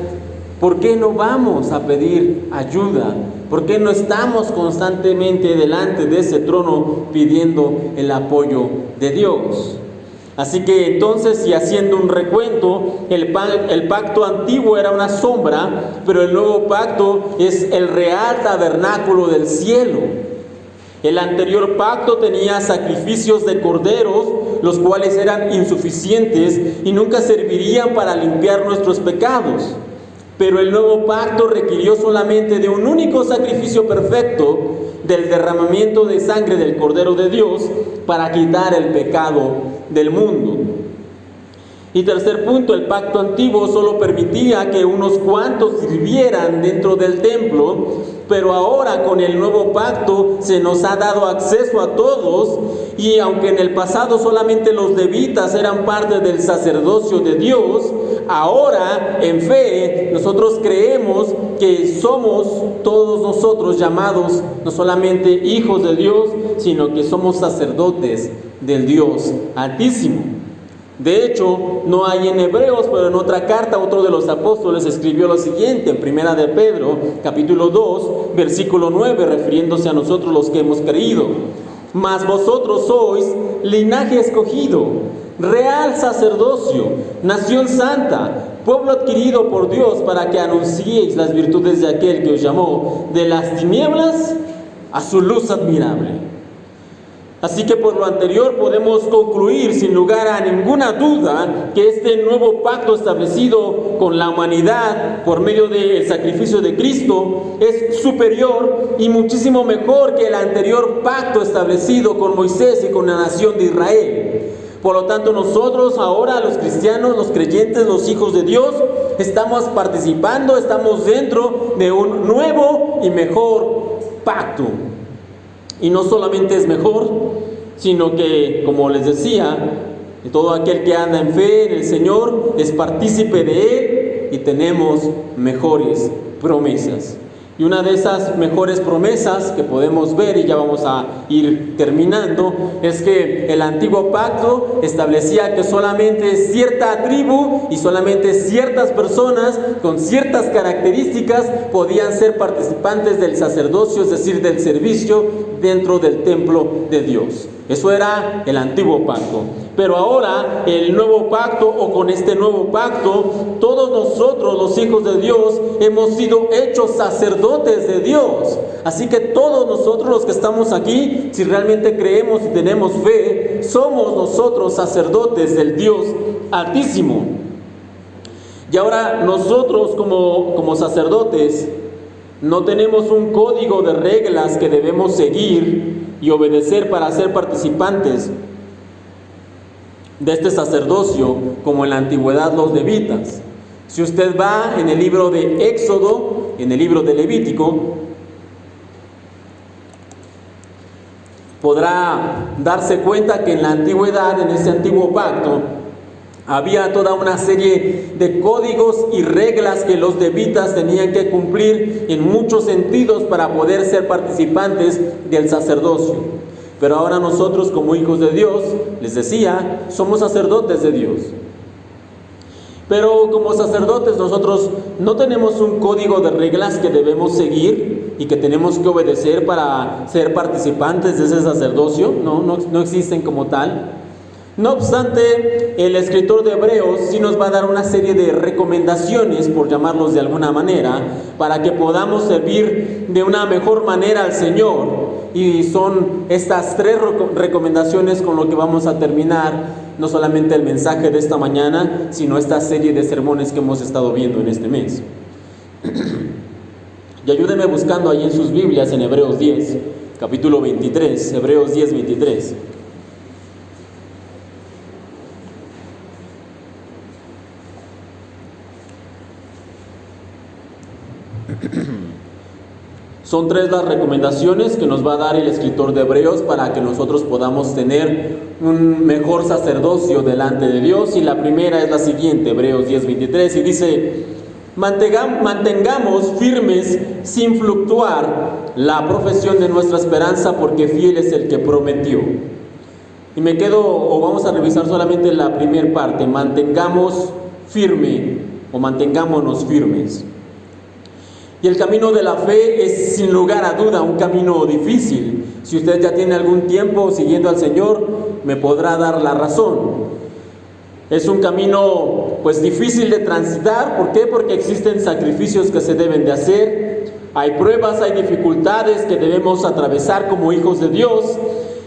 ¿por qué no vamos a pedir ayuda? ¿Por qué no estamos constantemente delante de ese trono pidiendo el apoyo de Dios? Así que entonces, y haciendo un recuento, el pacto antiguo era una sombra, pero el nuevo pacto es el real tabernáculo del cielo. El anterior pacto tenía sacrificios de corderos, los cuales eran insuficientes y nunca servirían para limpiar nuestros pecados. Pero el nuevo pacto requirió solamente de un único sacrificio perfecto, del derramamiento de sangre del Cordero de Dios, para quitar el pecado del mundo. Y tercer punto, el pacto antiguo solo permitía que unos cuantos sirvieran dentro del templo, pero ahora con el nuevo pacto se nos ha dado acceso a todos, y aunque en el pasado solamente los levitas eran parte del sacerdocio de Dios, ahora en fe nosotros creemos que somos todos nosotros llamados no solamente hijos de Dios, sino que somos sacerdotes del Dios Altísimo. De hecho, no hay en Hebreos, pero en otra carta otro de los apóstoles escribió lo siguiente, en Primera de Pedro, capítulo 2, versículo 9, refiriéndose a nosotros los que hemos creído. Mas vosotros sois linaje escogido, real sacerdocio, nación santa, pueblo adquirido por Dios, para que anunciéis las virtudes de aquel que os llamó de las tinieblas a su luz admirable. Así que por lo anterior podemos concluir sin lugar a ninguna duda que este nuevo pacto establecido con la humanidad por medio del sacrificio de Cristo es superior y muchísimo mejor que el anterior pacto establecido con Moisés y con la nación de Israel. Por lo tanto, nosotros ahora, los cristianos, los creyentes, los hijos de Dios, estamos participando, estamos dentro de un nuevo y mejor pacto. Y no solamente es mejor, sino que, como les decía, Y todo aquel que anda en fe en el Señor es partícipe de Él y tenemos mejores promesas. Y una de esas mejores promesas que podemos ver, y ya vamos a ir terminando, es que el antiguo pacto establecía que solamente cierta tribu y solamente ciertas personas con ciertas características podían ser participantes del sacerdocio, es decir, del servicio dentro del templo de Dios. Eso era el antiguo pacto. Pero ahora el nuevo pacto, o con este nuevo pacto, todos nosotros los hijos de Dios hemos sido hechos sacerdotes de Dios. Así que todos nosotros los que estamos aquí, si realmente creemos y tenemos fe, somos nosotros sacerdotes del Dios Altísimo. Y ahora nosotros como sacerdotes no tenemos un código de reglas que debemos seguir y obedecer para ser participantes de este sacerdocio como en la antigüedad los levitas. Si usted va en el libro de Éxodo, en el libro de Levítico, podrá darse cuenta que en la antigüedad, en ese antiguo pacto, había toda una serie de códigos y reglas que los levitas tenían que cumplir en muchos sentidos para poder ser participantes del sacerdocio. Pero ahora nosotros, como hijos de Dios, les decía, somos sacerdotes de Dios. Pero como sacerdotes nosotros no tenemos un código de reglas que debemos seguir y que tenemos que obedecer para ser participantes de ese sacerdocio. No existen como tal. No obstante, el escritor de Hebreos sí nos va a dar una serie de recomendaciones, por llamarlos de alguna manera, para que podamos servir de una mejor manera al Señor. Y son estas 3 recomendaciones con lo que vamos a terminar, no solamente el mensaje de esta mañana, sino esta serie de sermones que hemos estado viendo en este mes. Y ayúdenme buscando ahí en sus Biblias, en Hebreos 10, capítulo 23, Hebreos 10, 23. Son 3 las recomendaciones que nos va a dar el escritor de Hebreos para que nosotros podamos tener un mejor sacerdocio delante de Dios. Y la primera es la siguiente, Hebreos 10:23, y dice: mantengamos firmes sin fluctuar la profesión de nuestra esperanza, porque fiel es el que prometió. Y me quedo, o vamos a revisar solamente la primera parte: mantengamos firme o mantengámonos firmes. Y el camino de la fe es sin lugar a duda un camino difícil. Si usted ya tiene algún tiempo siguiendo al Señor, me podrá dar la razón. Es un camino pues difícil de transitar. ¿Por qué? Porque existen sacrificios que se deben de hacer, hay pruebas, hay dificultades que debemos atravesar como hijos de Dios.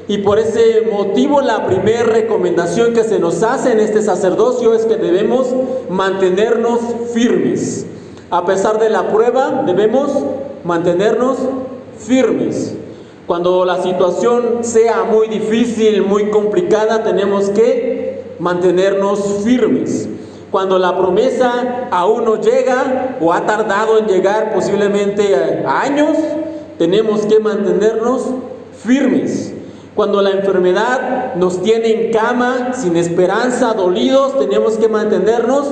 Y por ese motivo la primera recomendación que se nos hace en este sacerdocio es que debemos mantenernos firmes. A pesar de la prueba, debemos mantenernos firmes. Cuando la situación sea muy difícil, muy complicada, tenemos que mantenernos firmes. Cuando la promesa aún no llega o ha tardado en llegar, posiblemente años, tenemos que mantenernos firmes. Cuando la enfermedad nos tiene en cama, sin esperanza, dolidos, tenemos que mantenernos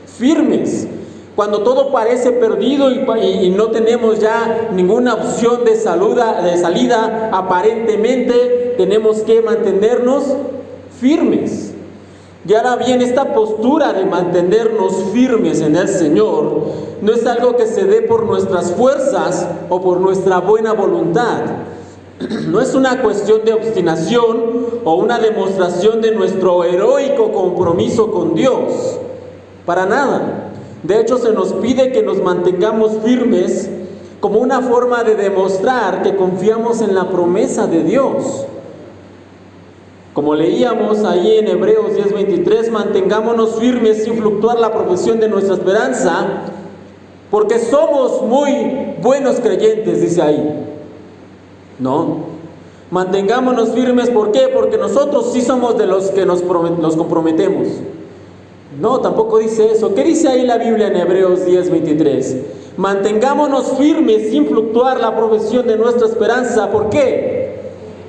firmes. Cuando todo parece perdido y no tenemos ya ninguna opción de salida, aparentemente tenemos que mantenernos firmes. Y ahora bien, esta postura de mantenernos firmes en el Señor no es algo que se dé por nuestras fuerzas o por nuestra buena voluntad. No es una cuestión de obstinación o una demostración de nuestro heroico compromiso con Dios. Para nada. De hecho, se nos pide que nos mantengamos firmes como una forma de demostrar que confiamos en la promesa de Dios. Como leíamos ahí en Hebreos 10:23, mantengámonos firmes sin fluctuar la profesión de nuestra esperanza, porque somos muy buenos creyentes, dice ahí. No, mantengámonos firmes, ¿por qué? Porque nosotros sí somos de los que nos comprometemos. No, tampoco dice eso. ¿Qué dice ahí la Biblia en Hebreos 10:23? Mantengámonos firmes sin fluctuar la profesión de nuestra esperanza. ¿Por qué?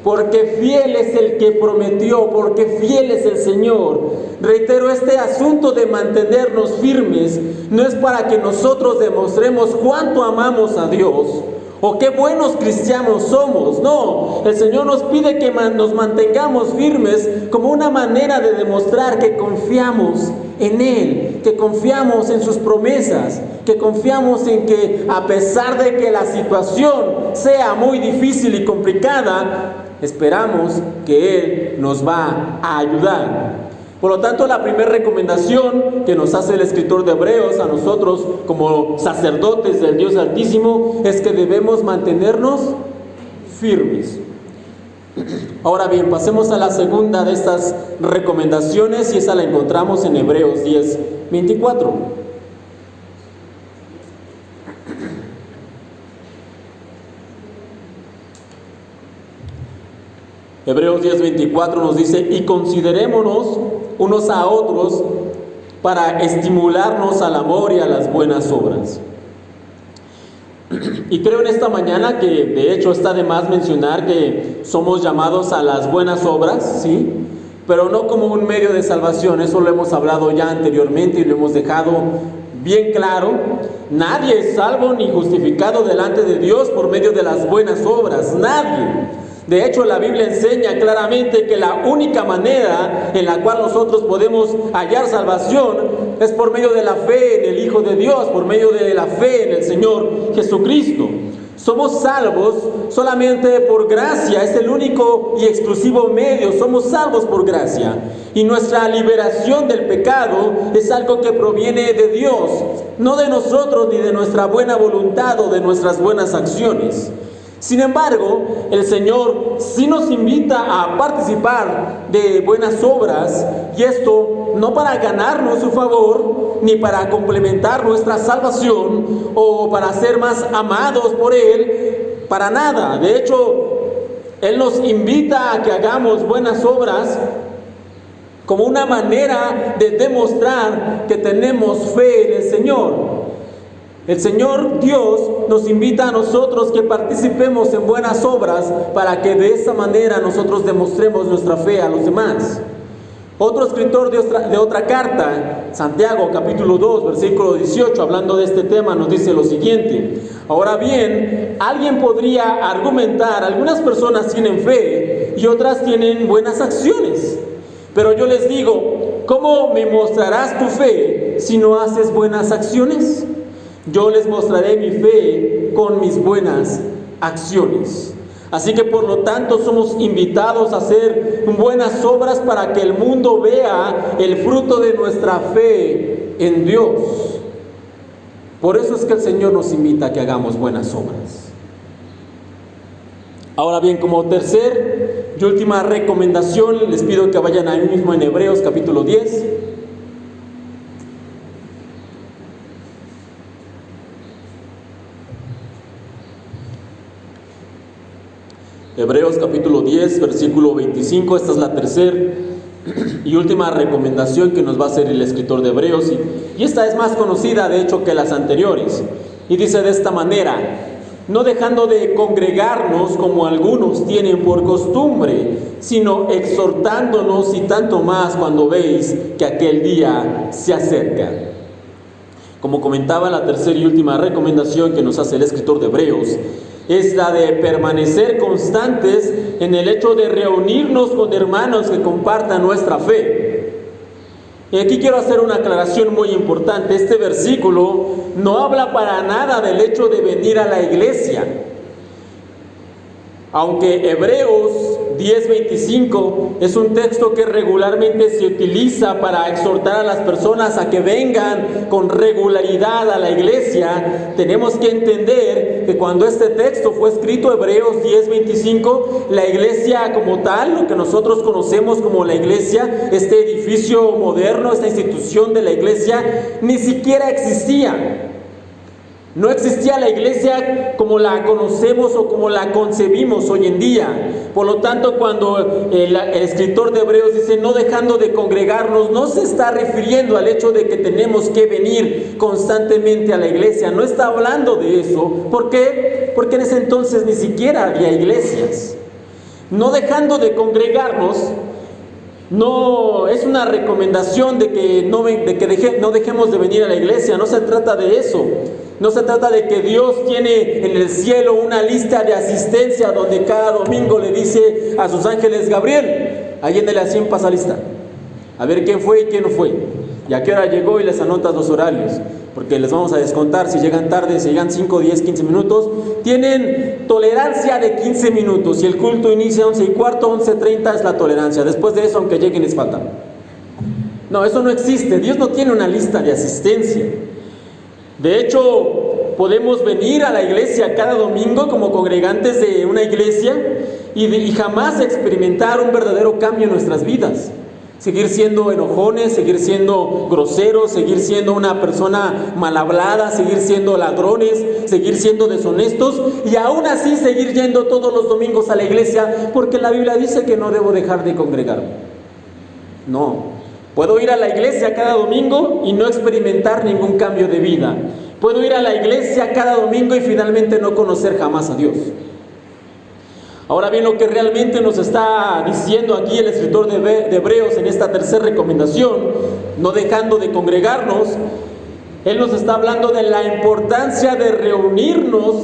porque fiel es el que prometió, porque fiel es el Señor. Reitero, este asunto de mantenernos firmes no es para que nosotros demostremos cuánto amamos a Dios o qué buenos cristianos somos. No, el Señor nos pide que nos mantengamos firmes como una manera de demostrar que confiamos en Él, que confiamos en sus promesas, que confiamos en que a pesar de que la situación sea muy difícil y complicada, esperamos que Él nos va a ayudar. Por lo tanto, la primera recomendación que nos hace el escritor de Hebreos a nosotros como sacerdotes del Dios Altísimo es que debemos mantenernos firmes. Ahora bien, pasemos a la segunda de estas recomendaciones y esa la encontramos en Hebreos 10:24. Hebreos 10:24 nos dice: y considerémonos unos a otros para estimularnos al amor y a las buenas obras. Y creo en esta mañana que de hecho está de más mencionar que somos llamados a las buenas obras, ¿sí? Pero no como un medio de salvación. Eso lo hemos hablado ya anteriormente y lo hemos dejado bien claro. Nadie es salvo ni justificado delante de Dios por medio de las buenas obras, nadie. De hecho, la Biblia enseña claramente que la única manera en la cual nosotros podemos hallar salvación es por medio de la fe en el Hijo de Dios, por medio de la fe en el Señor Jesucristo. Somos salvos solamente por gracia, es el único y exclusivo medio, somos salvos por gracia. Y nuestra liberación del pecado es algo que proviene de Dios, no de nosotros ni de nuestra buena voluntad o de nuestras buenas acciones. Sin embargo, el Señor sí nos invita a participar de buenas obras, y esto no para ganarnos su favor, ni para complementar nuestra salvación o para ser más amados por Él, para nada. De hecho, Él nos invita a que hagamos buenas obras como una manera de demostrar que tenemos fe en el Señor. El Señor Dios nos invita a nosotros que participemos en buenas obras para que de esa manera nosotros demostremos nuestra fe a los demás. Otro escritor de otra carta, Santiago capítulo 2, versículo 18, hablando de este tema, nos dice lo siguiente: ahora bien, alguien podría argumentar, algunas personas tienen fe y otras tienen buenas acciones. Pero yo les digo, ¿cómo me mostrarás tu fe si no haces buenas acciones? Yo les mostraré mi fe con mis buenas acciones. Así que por lo tanto somos invitados a hacer buenas obras para que el mundo vea el fruto de nuestra fe en Dios. Por eso es que el Señor nos invita a que hagamos buenas obras. Ahora bien, como tercer y última recomendación, les pido que vayan ahí mismo en Hebreos capítulo 10. Hebreos capítulo 10, versículo 25, esta es la tercera y última recomendación que nos va a hacer el escritor de Hebreos, y esta es más conocida de hecho que las anteriores, y dice de esta manera: no dejando de congregarnos como algunos tienen por costumbre, sino exhortándonos, y tanto más cuando veis que aquel día se acerca. Como comentaba, la tercera y última recomendación que nos hace el escritor de Hebreos es la de permanecer constantes en el hecho de reunirnos con hermanos que compartan nuestra fe. Y aquí quiero hacer una aclaración muy importante. Este versículo no habla para nada del hecho de venir a la iglesia. Aunque Hebreos 10:25 es un texto que regularmente se utiliza para exhortar a las personas a que vengan con regularidad a la iglesia, tenemos que entender que cuando este texto fue escrito, Hebreos 10:25, la iglesia como tal, lo que nosotros conocemos como la iglesia, este edificio moderno, esta institución de la iglesia, ni siquiera existía. No existía la iglesia como la conocemos o como la concebimos hoy en día. Por lo tanto, cuando el escritor de Hebreos dice no dejando de congregarnos, no se está refiriendo al hecho de que tenemos que venir constantemente a la iglesia. No está hablando de eso. ¿Por qué? Porque en ese entonces ni siquiera había iglesias. No dejando de congregarnos, no es una recomendación de que no dejemos de venir a la iglesia. No se trata de eso. No se trata de que Dios tiene en el cielo una lista de asistencia donde cada domingo le dice a sus ángeles: Gabriel, llénele así en pasa lista, a ver quién fue y quién no fue, y a qué hora llegó, y les anotas los horarios, porque les vamos a descontar si llegan tarde, si llegan 5, 10, 15 minutos. Tienen tolerancia de 15 minutos. Si el culto inicia 11:15, 11:30 es la tolerancia. Después de eso, aunque lleguen, les falta. No, eso no existe. Dios no tiene una lista de asistencia. De hecho, podemos venir a la iglesia cada domingo como congregantes de una iglesia y jamás experimentar un verdadero cambio en nuestras vidas. Seguir siendo enojones, seguir siendo groseros, seguir siendo una persona mal hablada, seguir siendo ladrones, seguir siendo deshonestos, y aún así seguir yendo todos los domingos a la iglesia, porque la Biblia dice que no debo dejar de congregarme. No, puedo ir a la iglesia cada domingo y no experimentar ningún cambio de vida. Puedo ir a la iglesia cada domingo y finalmente no conocer jamás a Dios. Ahora bien, lo que realmente nos está diciendo aquí el escritor de Hebreos en esta tercera recomendación, no dejando de congregarnos, él nos está hablando de la importancia de reunirnos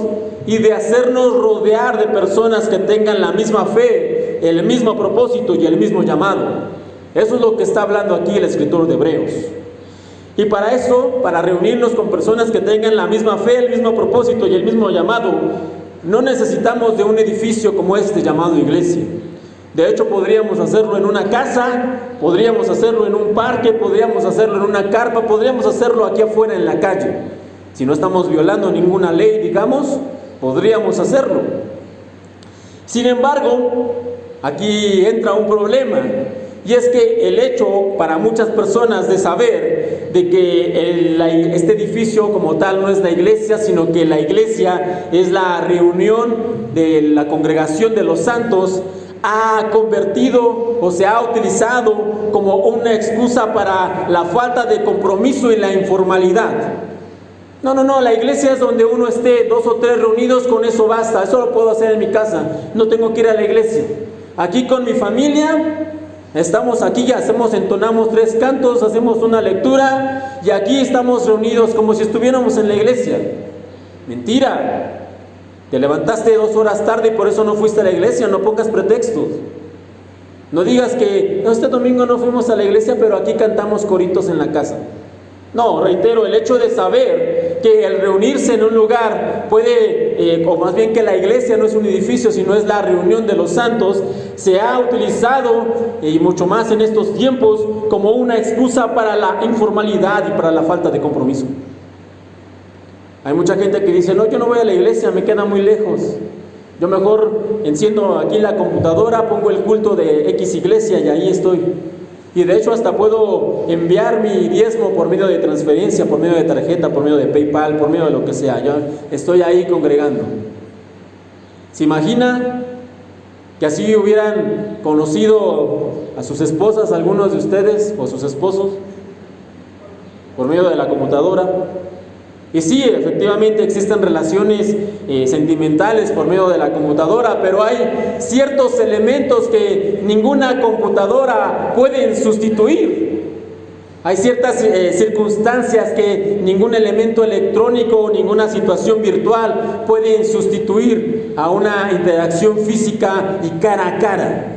y de hacernos rodear de personas que tengan la misma fe, el mismo propósito y el mismo llamado. Eso es lo que está hablando aquí el escritor de Hebreos. Y para eso, para reunirnos con personas que tengan la misma fe, el mismo propósito y el mismo llamado, no necesitamos de un edificio como este llamado iglesia. De hecho, podríamos hacerlo en una casa, podríamos hacerlo en un parque, podríamos hacerlo en una carpa, podríamos hacerlo aquí afuera en la calle. Si no estamos violando ninguna ley, digamos, podríamos hacerlo. Sin embargo, aquí entra un problema, y es que el hecho para muchas personas de saber de que este edificio como tal no es la iglesia, sino que la iglesia es la reunión de la congregación de los santos, ha convertido o se ha utilizado como una excusa para la falta de compromiso y la informalidad. No, la iglesia es donde uno esté 2 o 3 reunidos, con eso basta, eso lo puedo hacer en mi casa, no tengo que ir a la iglesia. Aquí con mi familia, estamos aquí, entonamos 3 cantos, hacemos una lectura y aquí estamos reunidos como si estuviéramos en la iglesia. Mentira. Te levantaste 2 horas tarde y por eso no fuiste a la iglesia. No pongas pretextos. No digas que este domingo no fuimos a la iglesia, pero aquí cantamos coritos en la casa. No, reitero, el hecho de saber que el reunirse en un lugar puede, o más bien que la iglesia no es un edificio, sino es la reunión de los santos, se ha utilizado, y mucho más en estos tiempos, como una excusa para la informalidad y para la falta de compromiso. Hay mucha gente que dice: no, yo no voy a la iglesia, me queda muy lejos. Yo mejor enciendo aquí la computadora, pongo el culto de X iglesia y ahí estoy. Y de hecho hasta puedo enviar mi diezmo por medio de transferencia, por medio de tarjeta, por medio de PayPal, por medio de lo que sea. Yo estoy ahí congregando. ¿Se imagina que así hubieran conocido a sus esposas, algunos de ustedes, o sus esposos, por medio de la computadora? Y sí, efectivamente existen relaciones sentimentales por medio de la computadora, pero hay ciertos elementos que ninguna computadora puede sustituir. Hay ciertas circunstancias que ningún elemento electrónico, ninguna situación virtual pueden sustituir a una interacción física y cara a cara.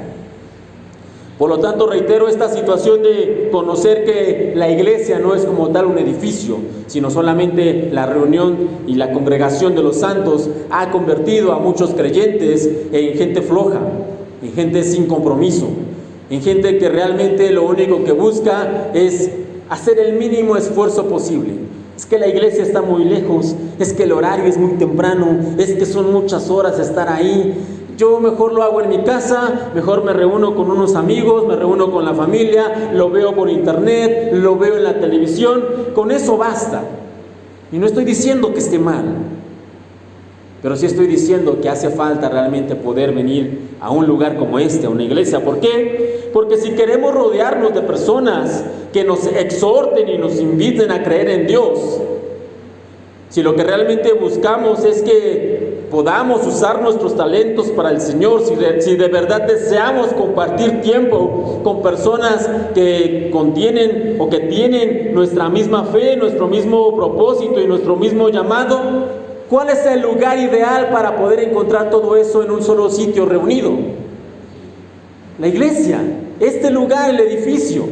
Por lo tanto, reitero esta situación de conocer que la iglesia no es como tal un edificio, sino solamente la reunión y la congregación de los santos ha convertido a muchos creyentes en gente floja, en gente sin compromiso, en gente que realmente lo único que busca es hacer el mínimo esfuerzo posible. Es que la iglesia está muy lejos, es que el horario es muy temprano, es que son muchas horas estar ahí. Yo mejor lo hago en mi casa, mejor me reúno con unos amigos, me reúno con la familia, lo veo por internet, lo veo en la televisión, con eso basta. Y no estoy diciendo que esté mal, pero sí estoy diciendo que hace falta realmente poder venir a un lugar como este, a una iglesia. ¿Por qué? Porque si queremos rodearnos de personas que nos exhorten y nos inviten a creer en Dios, si lo que realmente buscamos es que podamos usar nuestros talentos para el Señor, si de verdad deseamos compartir tiempo con personas que contienen o que tienen nuestra misma fe, nuestro mismo propósito y nuestro mismo llamado, ¿cuál es el lugar ideal para poder encontrar todo eso en un solo sitio reunido? La iglesia, este lugar, el edificio.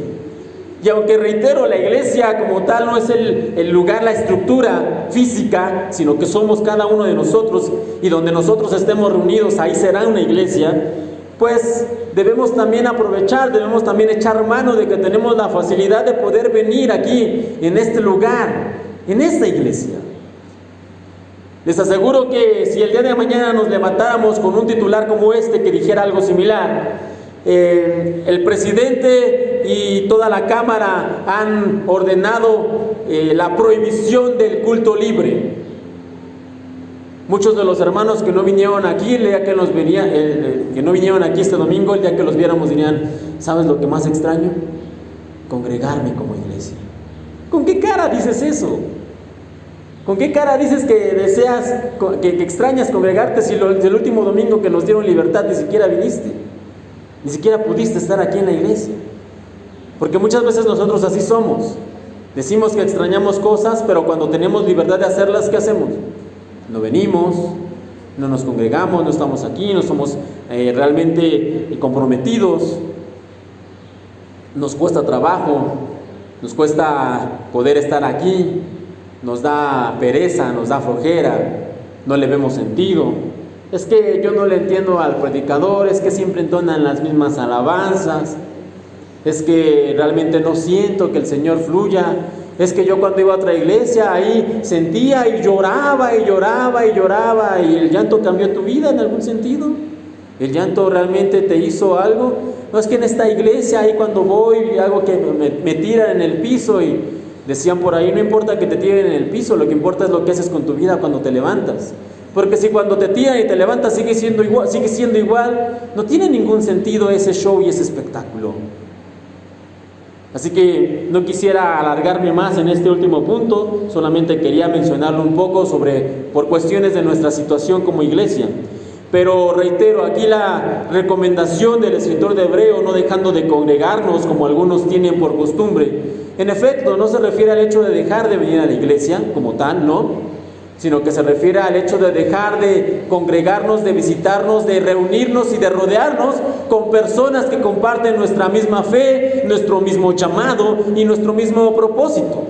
Y aunque reitero, la iglesia como tal no es el lugar, la estructura física, sino que somos cada uno de nosotros, y donde nosotros estemos reunidos, ahí será una iglesia, pues debemos también aprovechar, debemos también echar mano de que tenemos la facilidad de poder venir aquí, en este lugar, en esta iglesia. Les aseguro que si el día de mañana nos levantáramos con un titular como este que dijera algo similar, el presidente y toda la Cámara han ordenado la prohibición del culto libre. Muchos de los hermanos que no vinieron aquí, el día que que no vinieron aquí este domingo, el día que los viéramos dirían: ¿sabes lo que más extraño? Congregarme como iglesia. ¿Con qué cara dices eso? ¿Con qué cara dices que deseas, que extrañas congregarte si el último domingo que nos dieron libertad ni siquiera viniste? Ni siquiera pudiste estar aquí en la iglesia. Porque muchas veces nosotros así somos. Decimos que extrañamos cosas, pero cuando tenemos libertad de hacerlas, ¿qué hacemos? No venimos, no nos congregamos, no estamos aquí, no somos realmente comprometidos. Nos cuesta trabajo, nos cuesta poder estar aquí, nos da pereza, nos da flojera, no le vemos sentido. Es que yo no le entiendo al predicador, es que siempre entonan las mismas alabanzas, es que realmente no siento que el Señor fluya, es que yo cuando iba a otra iglesia ahí sentía y lloraba y lloraba y lloraba. ¿Y el llanto cambió tu vida en algún sentido? ¿El llanto realmente te hizo algo? No, es que en esta iglesia ahí cuando voy y hago que me tiran en el piso, y decían por ahí: no importa que te tiren en el piso, lo que importa es lo que haces con tu vida cuando te levantas. Porque si cuando te tiran y te levantas sigue siendo igual, no tiene ningún sentido ese show y ese espectáculo. Así que no quisiera alargarme más en este último punto, solamente quería mencionarlo un poco por cuestiones de nuestra situación como iglesia. Pero reitero, aquí la recomendación del escritor de Hebreo, no dejando de congregarnos como algunos tienen por costumbre, en efecto no se refiere al hecho de dejar de venir a la iglesia como tal, no, sino que se refiere al hecho de dejar de congregarnos, de visitarnos, de reunirnos y de rodearnos con personas que comparten nuestra misma fe, nuestro mismo llamado y nuestro mismo propósito.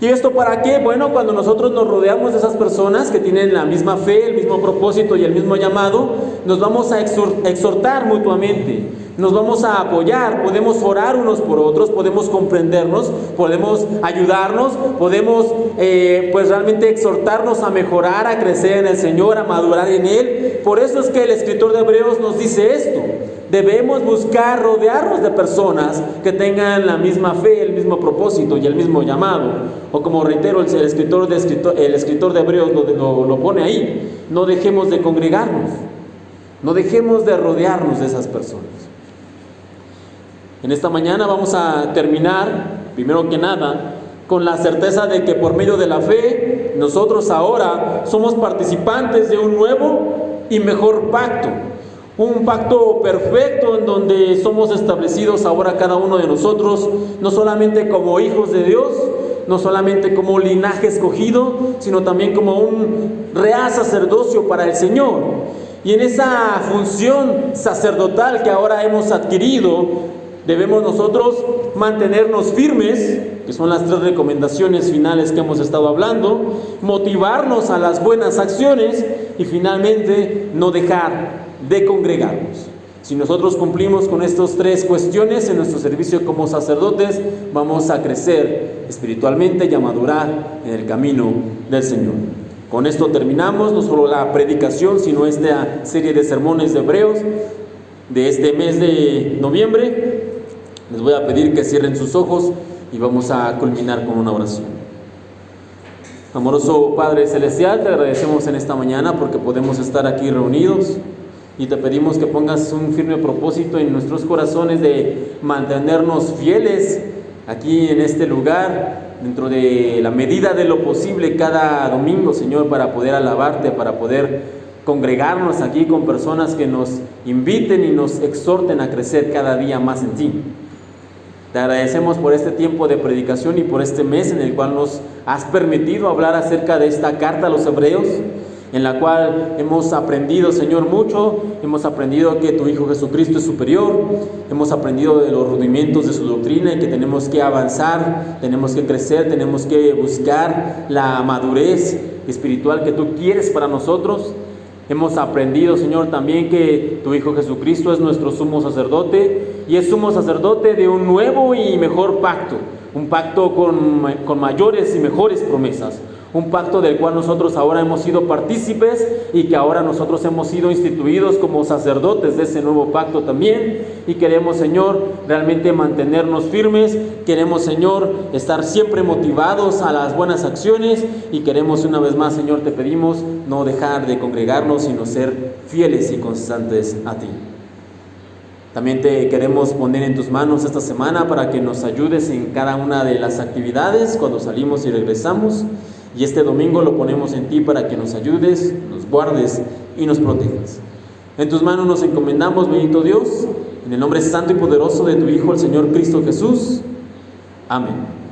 ¿Y esto para qué? Bueno, cuando nosotros nos rodeamos de esas personas que tienen la misma fe, el mismo propósito y el mismo llamado, nos vamos a exhortar mutuamente, nos vamos a apoyar, podemos orar unos por otros, podemos comprendernos, podemos ayudarnos, podemos pues realmente exhortarnos a mejorar, a crecer en el Señor, a madurar en Él. Por eso es que el escritor de Hebreos nos dice esto: debemos buscar rodearnos de personas que tengan la misma fe, el mismo propósito y el mismo llamado. O como reitero, el escritor de Hebreos lo pone ahí: no dejemos de congregarnos, no dejemos de rodearnos de esas personas. En esta mañana vamos a terminar, primero que nada, con la certeza de que por medio de la fe, nosotros ahora somos participantes de un nuevo y mejor pacto. Un pacto perfecto en donde somos establecidos ahora cada uno de nosotros, no solamente como hijos de Dios, no solamente como linaje escogido, sino también como un real sacerdocio para el Señor. Y en esa función sacerdotal que ahora hemos adquirido, debemos nosotros mantenernos firmes, que son las 3 recomendaciones finales que hemos estado hablando, motivarnos a las buenas acciones y finalmente no dejar de congregarnos. Si nosotros cumplimos con estas 3 cuestiones en nuestro servicio como sacerdotes, vamos a crecer espiritualmente y a madurar en el camino del Señor. Con esto terminamos no solo la predicación, sino esta serie de sermones de Hebreos de este mes de noviembre. Les voy a pedir que cierren sus ojos y vamos a culminar con una oración. Amoroso Padre Celestial, te agradecemos en esta mañana porque podemos estar aquí reunidos, y te pedimos que pongas un firme propósito en nuestros corazones de mantenernos fieles aquí en este lugar, dentro de la medida de lo posible cada domingo, Señor, para poder alabarte, para poder congregarnos aquí con personas que nos inviten y nos exhorten a crecer cada día más en ti. Te agradecemos por este tiempo de predicación y por este mes en el cual nos has permitido hablar acerca de esta carta a los hebreos, en la cual hemos aprendido, Señor, mucho. Hemos aprendido que tu Hijo Jesucristo es superior, hemos aprendido de los rudimentos de su doctrina y que tenemos que avanzar, tenemos que crecer, tenemos que buscar la madurez espiritual que tú quieres para nosotros. Hemos aprendido, Señor, también que tu Hijo Jesucristo es nuestro sumo sacerdote y es sumo sacerdote de un nuevo y mejor pacto, un pacto con mayores y mejores promesas, un pacto del cual nosotros ahora hemos sido partícipes y que ahora nosotros hemos sido instituidos como sacerdotes de ese nuevo pacto también. Y queremos, Señor, realmente mantenernos firmes, queremos, Señor, estar siempre motivados a las buenas acciones y queremos una vez más, Señor, te pedimos no dejar de congregarnos, sino ser fieles y constantes a ti. También te queremos poner en tus manos esta semana para que nos ayudes en cada una de las actividades cuando salimos y regresamos. Y este domingo lo ponemos en ti para que nos ayudes, nos guardes y nos protejas. En tus manos nos encomendamos, bendito Dios, en el nombre santo y poderoso de tu Hijo, el Señor Cristo Jesús. Amén.